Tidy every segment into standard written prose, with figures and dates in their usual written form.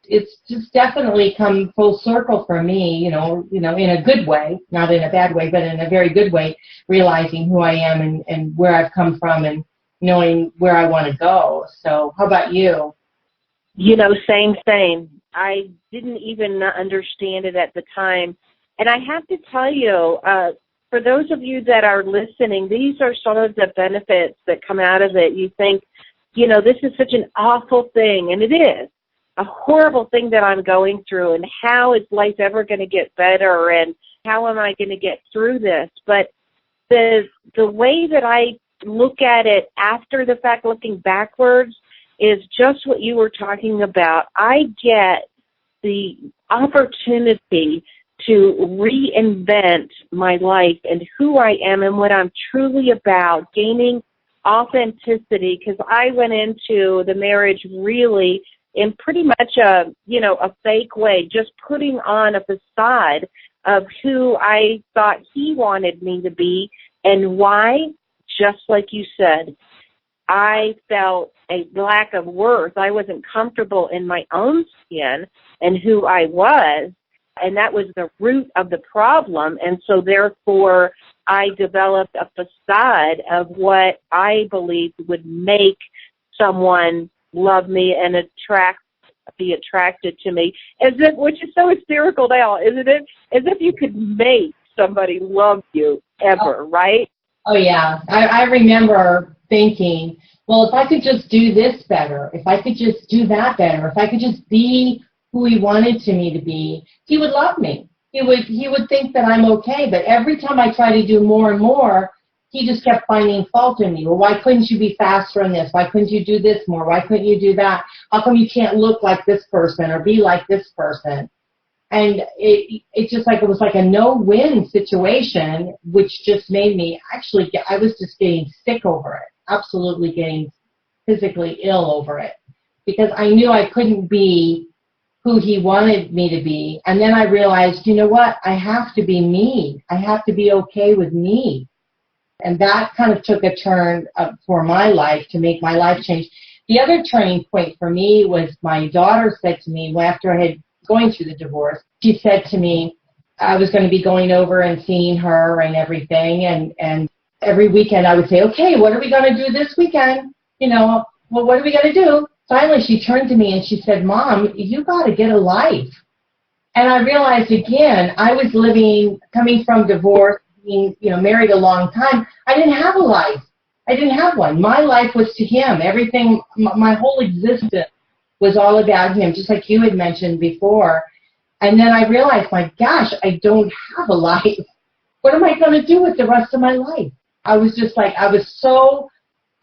it's just definitely come full circle for me, in a good way, not in a bad way, but in a very good way, realizing who I am and where I've come from and knowing where I want to go. So how about you? Same. I didn't even understand it at the time. And I have to tell you, for those of you that are listening, these are some of the benefits that come out of it. You think, this is such an awful thing, and it is a horrible thing that I'm going through, and how is life ever going to get better, and how am I going to get through this? But the way that I look at it after the fact, looking backwards, is just what you were talking about. I get the opportunity to reinvent my life and who I am and what I'm truly about, gaining authenticity, because I went into the marriage really in pretty much a fake way, just putting on a facade of who I thought he wanted me to be. And why? Just like you said, I felt a lack of worth. I wasn't comfortable in my own skin and who I was, and that was the root of the problem. And so therefore, I developed a facade of what I believed would make someone love me and be attracted to me, which is so hysterical now, isn't it? As if you could make somebody love you ever, right? Oh, yeah. I remember thinking, well, if I could just do this better, if I could just do that better, if I could just be who he wanted me to be, he would love me. He would think that I'm okay. But every time I try to do more and more, he just kept finding fault in me. Well, why couldn't you be faster on this? Why couldn't you do this more? Why couldn't you do that? How come you can't look like this person or be like this person? And it just like, it was like a no-win situation, which just made me I was just getting sick over it, absolutely getting physically ill over it, because I knew I couldn't be who he wanted me to be. And then I realized, you know what? I have to be me. I have to be okay with me. And that kind of took a turn for my life to make my life change. The other turning point for me was my daughter said to me, after I had going through the divorce, she said to me, I was going to be going over and seeing her and everything, and every weekend I would say, okay, what are we going to do this weekend? Well, what are we going to do? Finally, she turned to me and she said, Mom, you got to get a life. And I realized again, I was coming from divorce, being, married a long time. I didn't have a life. I didn't have one. My life was to him. Everything, my whole existence was all about him, just like you had mentioned before. And then I realized, my gosh, I don't have a life. What am I going to do with the rest of my life? I was just like, I was so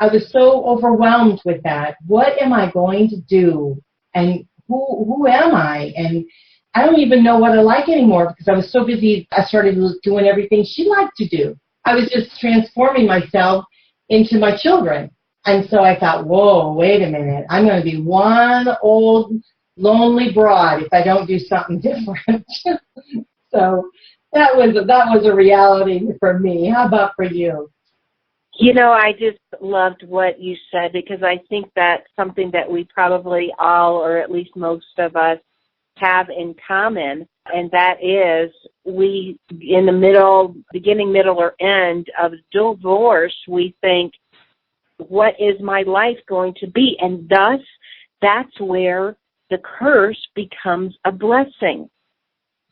overwhelmed with that. What am I going to do? And who am I? And I don't even know what I like anymore, because I was so busy. I started doing everything she liked to do. I was just transforming myself into my children. And so I thought, whoa, wait a minute. I'm going to be one old lonely broad if I don't do something different. So that was a reality for me. How about for you? I just loved what you said, because I think that's something that we probably all, or at least most of us, have in common, and that is we, in the beginning, middle, or end of divorce, we think, what is my life going to be? And thus, that's where the curse becomes a blessing.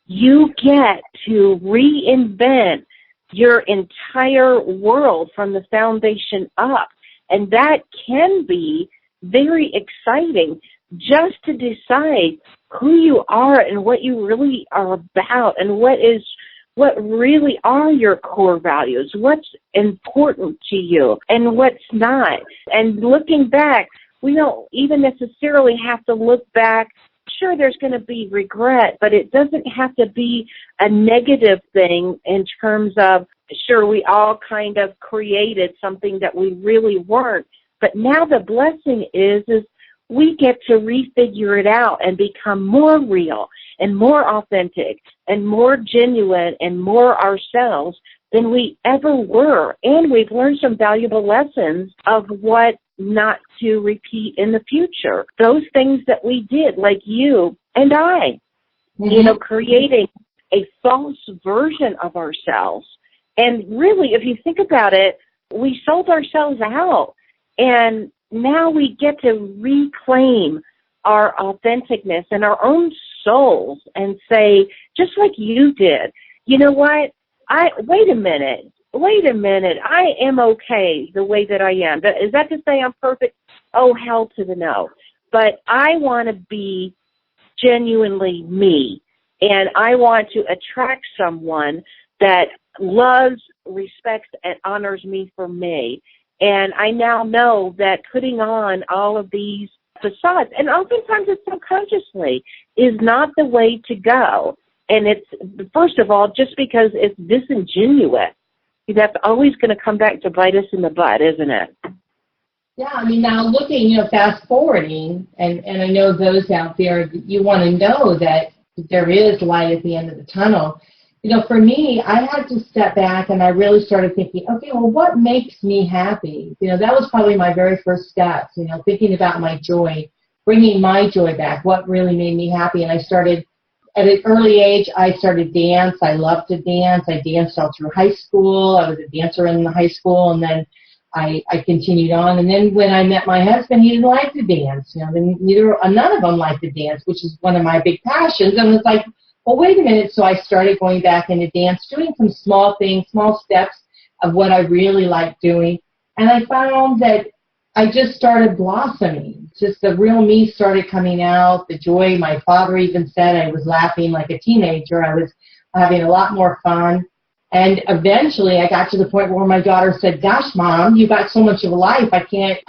You get to reinvent your entire world from the foundation up. And that can be very exciting, just to decide who you are and what you really are about, and what really are your core values, what's important to you and what's not. And looking back, we don't even necessarily have to look back. Sure, there's going to be regret, but it doesn't have to be a negative thing in terms of, sure, we all kind of created something that we really weren't. But now the blessing is we get to refigure it out and become more real and more authentic and more genuine and more ourselves than we ever were. And we've learned some valuable lessons of what not to repeat in the future. Those things that we did, like you and I, creating a false version of ourselves. And really, if you think about it, we sold ourselves out. And now we get to reclaim our authenticness and our own souls and say, just like you did, you know what? Wait a minute. I am okay the way that I am. Is that to say I'm perfect? Oh, hell to the no. But I want to be genuinely me. And I want to attract someone that loves, respects, and honors me for me. And I now know that putting on all of these facades, and oftentimes it's subconsciously, is not the way to go. And it's, first of all, just because it's disingenuous. That's always going to come back to bite us in the butt, isn't it? Yeah, I mean, now looking, fast forwarding, and I know those out there, you want to know that there is light at the end of the tunnel. For me, I had to step back and I really started thinking, okay, well, what makes me happy? That was probably my very first step, thinking about my joy, bringing my joy back, what really made me happy. And I started, at an early age, I started dance. I loved to dance. I danced all through high school. I was a dancer in the high school, and then I continued on. And then when I met my husband, he didn't like to dance. None of them liked to dance, which is one of my big passions. And it was like, well, wait a minute. So I started going back into dance, doing some small things, small steps of what I really liked doing. And I found that I just started blossoming. Just the real me started coming out, the joy. My father even said I was laughing like a teenager. I was having a lot more fun. And eventually I got to the point where my daughter said, gosh, Mom, you got so much of a life. I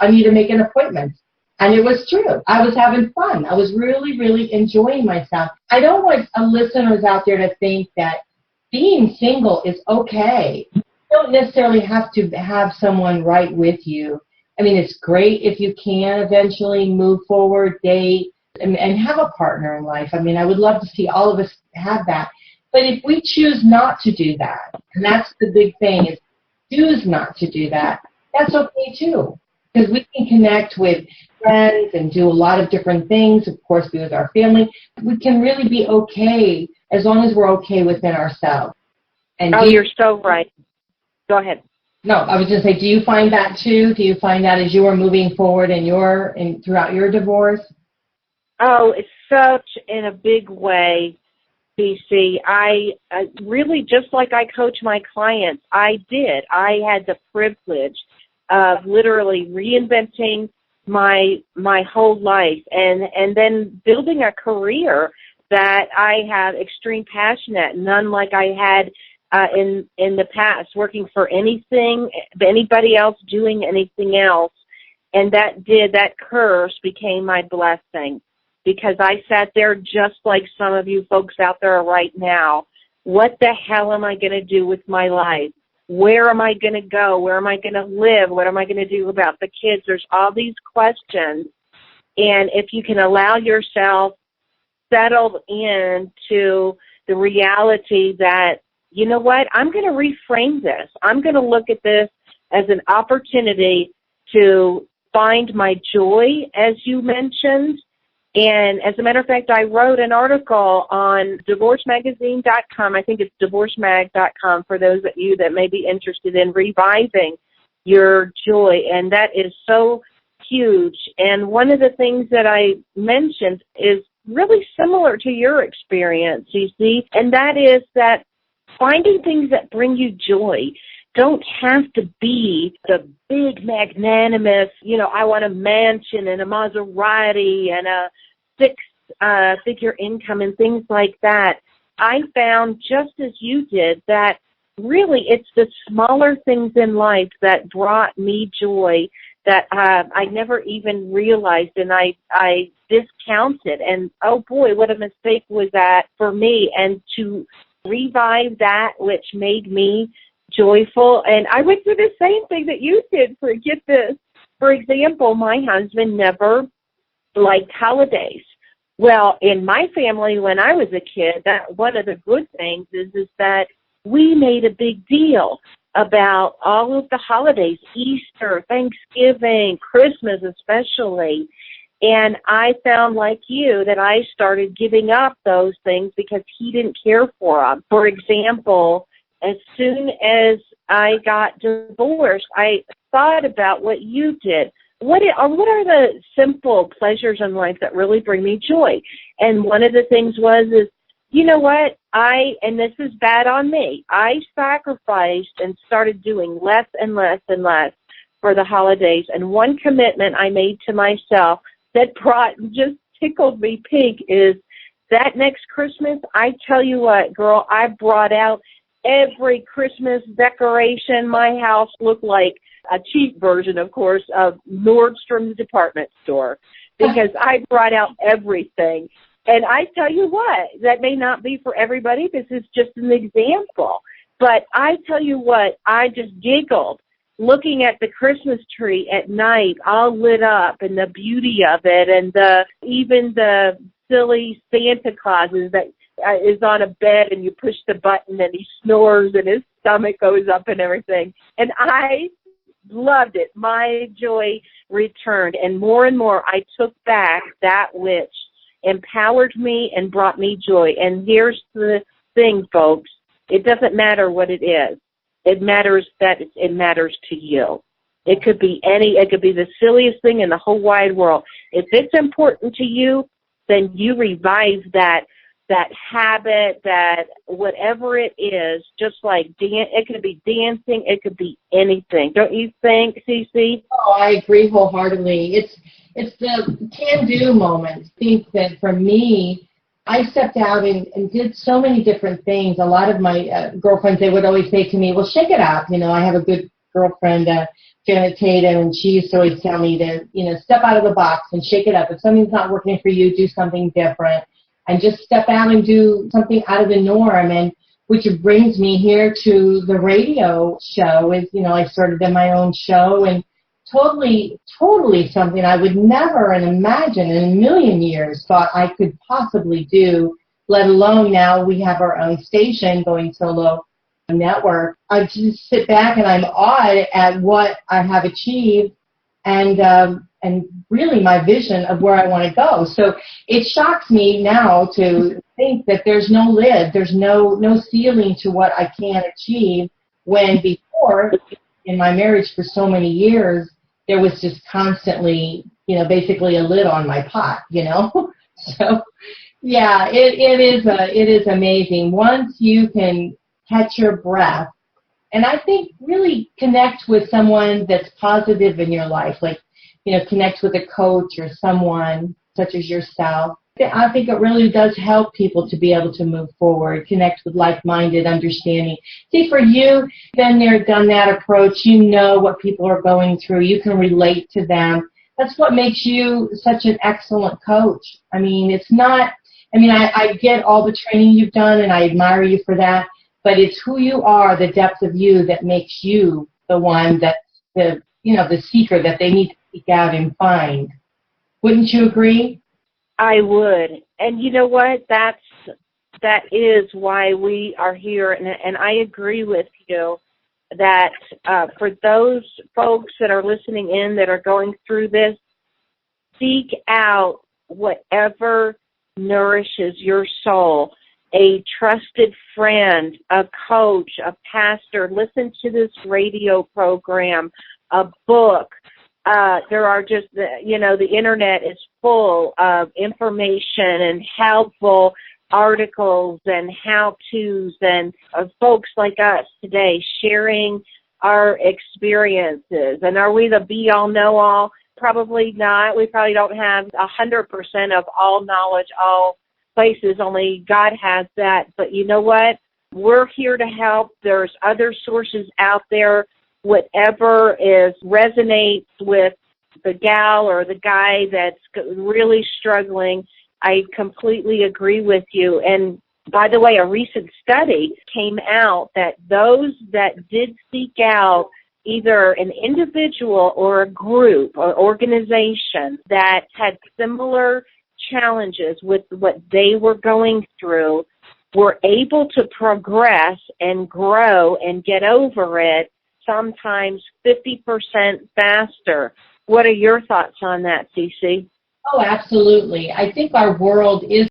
need to make an appointment. And it was true. I was having fun. I was really, really enjoying myself. I don't want listeners out there to think that being single is okay. You don't necessarily have to have someone right with you. I mean, it's great if you can eventually move forward, date, and have a partner in life. I mean, I would love to see all of us have that. But if we choose not to do that, and that's the big thing, is choose not to do that, that's okay too. Because we can connect with friends and do a lot of different things, of course, be with our family. We can really be okay as long as we're okay within ourselves. And you're so right. Go ahead. No, I was just saying, do you find that too? Do you find that as you are moving forward throughout your divorce? Oh, it's such in a big way, Cece. I really, just like I coach my clients, I had the privilege of literally reinventing my whole life and then building a career that I have extreme passion at, none like I had in the past, working for anybody else, doing anything else. And that curse became my blessing, because I sat there just like some of you folks out there right now. What the hell am I going to do with my life? Where am I going to go? Where am I going to live? What am I going to do about the kids? There's all these questions. And if you can allow yourself settled into the reality that, you know what, I'm going to reframe this. I'm going to look at this as an opportunity to find my joy, as you mentioned. And as a matter of fact, I wrote an article on divorcemagazine.com. I think it's divorcemag.com for those of you that may be interested in reviving your joy. And that is so huge. And one of the things that I mentioned is really similar to your experience, Cece, and that is that finding things that bring you joy don't have to be the big, magnanimous, I want a mansion and a Maserati and a six-figure income and things like that. I found, just as you did, that really it's the smaller things in life that brought me joy that I never even realized, and I discounted. And, oh, boy, what a mistake was that for me. And to revive that which made me joyful. And I went through the same thing that you did. Forget this. For example, my husband never liked holidays. Well, in my family, when I was a kid, that one of the good things is that we made a big deal about all of the holidays, Easter, Thanksgiving, Christmas especially. And I found, like you, that I started giving up those things because he didn't care for them. For example, as soon as I got divorced, I thought about what you did. What are the simple pleasures in life that really bring me joy? And one of the things is, you know what, and this is bad on me, I sacrificed and started doing less and less and less for the holidays. And one commitment I made to myself that just tickled me pink is that next Christmas, I tell you what, girl, I brought out every Christmas decoration. My house looked like a cheap version, of course, of Nordstrom's department store, because I brought out everything. And I tell you what, that may not be for everybody. This is just an example. But I tell you what, I just giggled looking at the Christmas tree at night, all lit up, and the beauty of it, and even the silly Santa Clauses that is on a bed, and you push the button, and he snores, and his stomach goes up and everything. And I loved it. My joy returned. And more I took back that which empowered me and brought me joy. And here's the thing, folks. It doesn't matter what it is. It matters that it matters to you. It could be the silliest thing in the whole wide world. If it's important to you, then you revive that habit, that whatever it is, just like it could be dancing, it could be anything. Don't you think, Cece? Oh, I agree wholeheartedly. It's the can-do moment. I think that for me, I stepped out and did so many different things. A lot of my girlfriends, they would always say to me, well, shake it up. You know, I have a good girlfriend, Janet Tatum, and she used to always tell me to, step out of the box and shake it up. If something's not working for you, do something different. And just step out and do something out of the norm. And which brings me here to the radio show. I started in my own show, and totally something I would never imagine in a million years thought I could possibly do, let alone now we have our own station going solo network. I just sit back and I'm awed at what I have achieved and really my vision of where I want to go. So it shocks me now to think that there's no lid, there's no ceiling to what I can achieve, when before, in my marriage for so many years, there was just constantly, basically a lid on my pot, So, yeah, it is amazing. Once you can catch your breath, and I think really connect with someone that's positive in your life, like, connect with a coach or someone such as yourself. I think it really does help people to be able to move forward, connect with like-minded, understanding. See, for you, been there, done that approach, you know what people are going through. You can relate to them. That's what makes you such an excellent coach. I get all the training you've done, and I admire you for that, but it's who you are, the depth of you, that makes you the one that's the seeker that they need to seek out and find. Wouldn't you agree? I would. And you know what? That is why we are here. And I agree with you that for those folks that are listening in that are going through this, seek out whatever nourishes your soul. A trusted friend, a coach, a pastor. Listen to this radio program, a book. There are just, the internet is full of information and helpful articles and how-tos and folks like us today sharing our experiences. And are we the be-all, know-all? Probably not. We probably don't have 100% of all knowledge, all places. Only God has that. But you know what? We're here to help. There's other sources out there. Whatever resonates with the gal or the guy that's really struggling, I completely agree with you. And by the way, a recent study came out that those that did seek out either an individual or a group or organization that had similar challenges with what they were going through were able to progress and grow and get over it sometimes 50% faster. What are your thoughts on that, Cece? Oh, absolutely. I think our world is